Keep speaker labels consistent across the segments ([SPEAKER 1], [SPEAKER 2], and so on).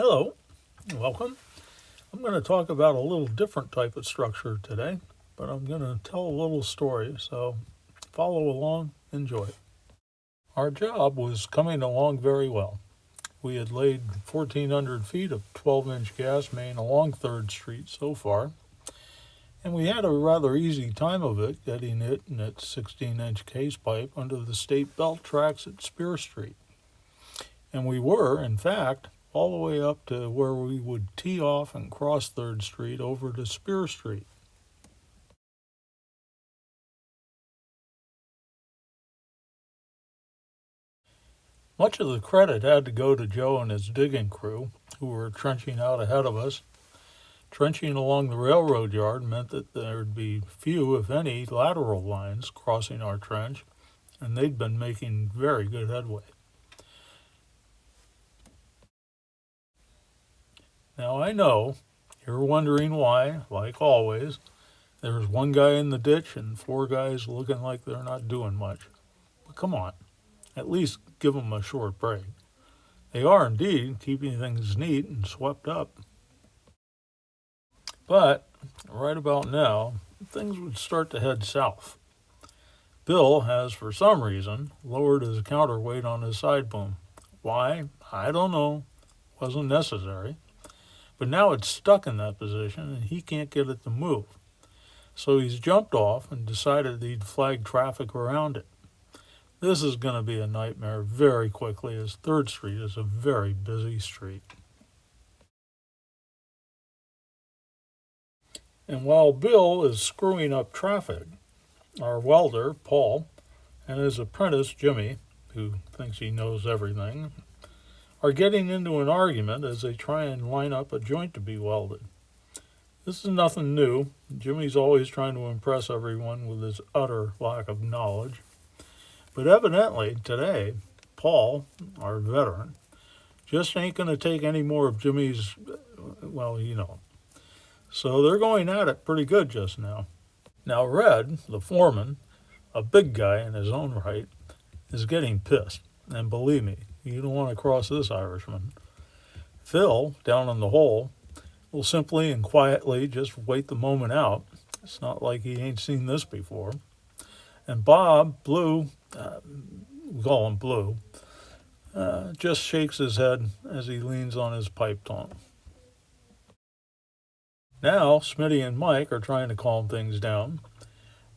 [SPEAKER 1] Hello, welcome. I'm going to talk about a little different type of structure today, but I'm going to tell a little story, so follow along, enjoy. Our job was coming along very well. We had laid 1,400 feet of 12-inch gas main along 3rd Street so far, and we had a rather easy time of it getting it and its 16-inch case pipe under the state belt tracks at Spear Street. And we were, in fact, all the way up to where we would tee off and cross 3rd Street over to Spear Street. Much of the credit had to go to Joe and his digging crew, who were trenching out ahead of us. Trenching along the railroad yard meant that there'd be few, if any, lateral lines crossing our trench, and they'd been making very good headway. Now I know you're wondering why, like always, there's one guy in the ditch and 4 guys looking like they're not doing much. But come on, at least give them a short break. They are indeed keeping things neat and swept up. But right about now, things would start to head south. Bill has, for some reason, lowered his counterweight on his side boom. Why? I don't know. Wasn't necessary. But now it's stuck in that position and he can't get it to move. So he's jumped off and decided he'd flag traffic around it. This is going to be a nightmare very quickly, as 3rd Street is a very busy street. And while Bill is screwing up traffic, our welder, Paul, and his apprentice, Jimmy, who thinks he knows everything, are getting into an argument as they try and line up a joint to be welded. This is nothing new. Jimmy's always trying to impress everyone with his utter lack of knowledge. But evidently, today, Paul, our veteran, just ain't going to take any more of Jimmy's, So they're going at it pretty good just now. Now Red, the foreman, a big guy in his own right, is getting pissed. And believe me, you don't want to cross this Irishman. Phil, down in the hole, will simply and quietly just wait the moment out. It's not like he ain't seen this before. And Bob, Blue, we call him Blue, just shakes his head as he leans on his pipe tongue. Now, Smitty and Mike are trying to calm things down,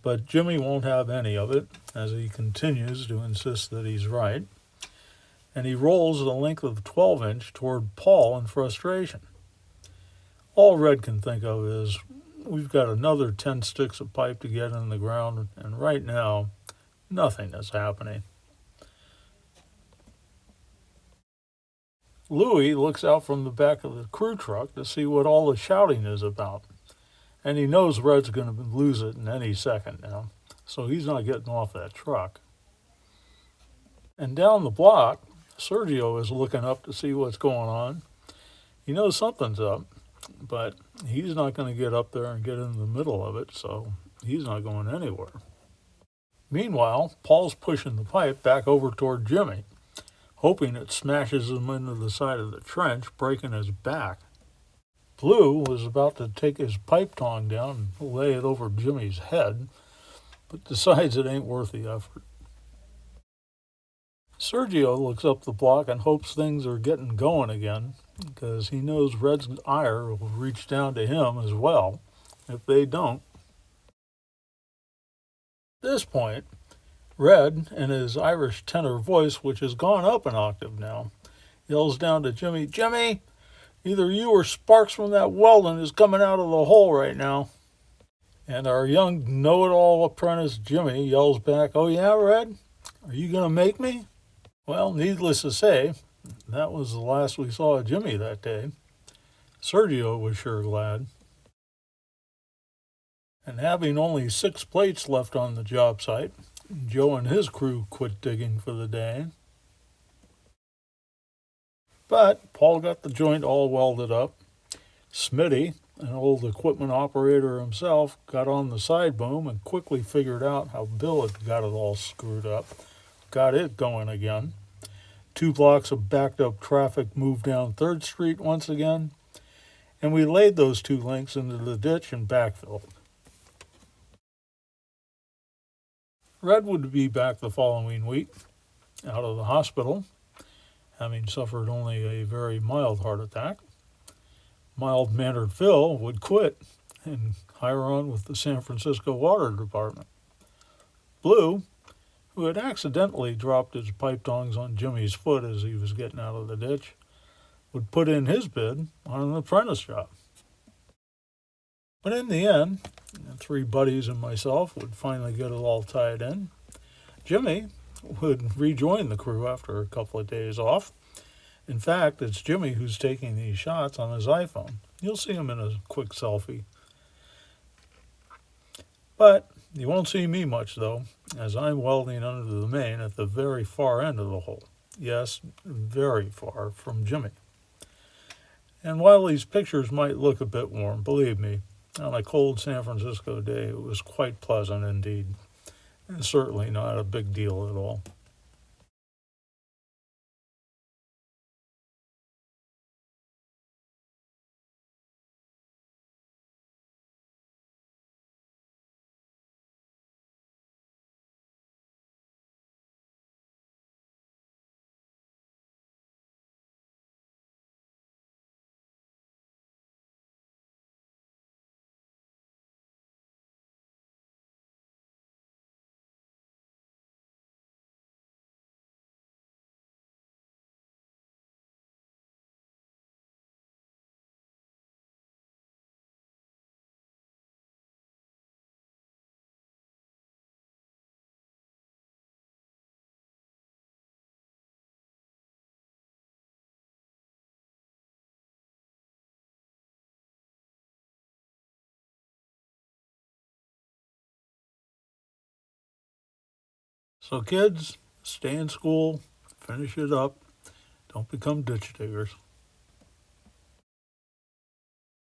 [SPEAKER 1] but Jimmy won't have any of it as he continues to insist that he's right. And he rolls the length of 12-inch toward Paul in frustration. All Red can think of is, we've got another 10 sticks of pipe to get in the ground, and right now, nothing is happening. Louie looks out from the back of the crew truck to see what all the shouting is about, and he knows Red's going to lose it in any second now, so he's not getting off that truck. And down the block, Sergio is looking up to see what's going on. He knows something's up, but he's not going to get up there and get in the middle of it, so he's not going anywhere. Meanwhile, Paul's pushing the pipe back over toward Jimmy, hoping it smashes him into the side of the trench, breaking his back. Blue was about to take his pipe tong down and lay it over Jimmy's head, but decides it ain't worth the effort. Sergio looks up the block and hopes things are getting going again, because he knows Red's ire will reach down to him as well if they don't. At this point, Red, in his Irish tenor voice, which has gone up an octave now, yells down to Jimmy, "Jimmy, either you or sparks from that welding is coming out of the hole right now." And our young know-it-all apprentice Jimmy yells back, "Oh yeah, Red? Are you going to make me?" Well, needless to say, that was the last we saw of Jimmy that day. Sergio was sure glad. And having only 6 plates left on the job site, Joe and his crew quit digging for the day. But Paul got the joint all welded up. Smitty, an old equipment operator himself, got on the side boom and quickly figured out how Bill had got it all screwed up, got it going again. 2 blocks of backed up traffic moved down 3rd Street once again, and we laid those 2 links into the ditch and backfilled. Red would be back the following week, out of the hospital, having suffered only a very mild heart attack. Mild-mannered Phil would quit and hire on with the San Francisco Water Department. Blue, who had accidentally dropped his pipe tongs on Jimmy's foot as he was getting out of the ditch, would put in his bid on an apprentice job. But in the end, the 3 buddies and myself would finally get it all tied in. Jimmy would rejoin the crew after a couple of days off. In fact, it's Jimmy who's taking these shots on his iPhone. You'll see him in a quick selfie. But you won't see me much, though, as I'm welding under the main at the very far end of the hole. Yes, very far from Jimmy. And while these pictures might look a bit warm, believe me, on a cold San Francisco day, it was quite pleasant indeed. And certainly not a big deal at all. So kids, stay in school, finish it up, don't become ditch diggers.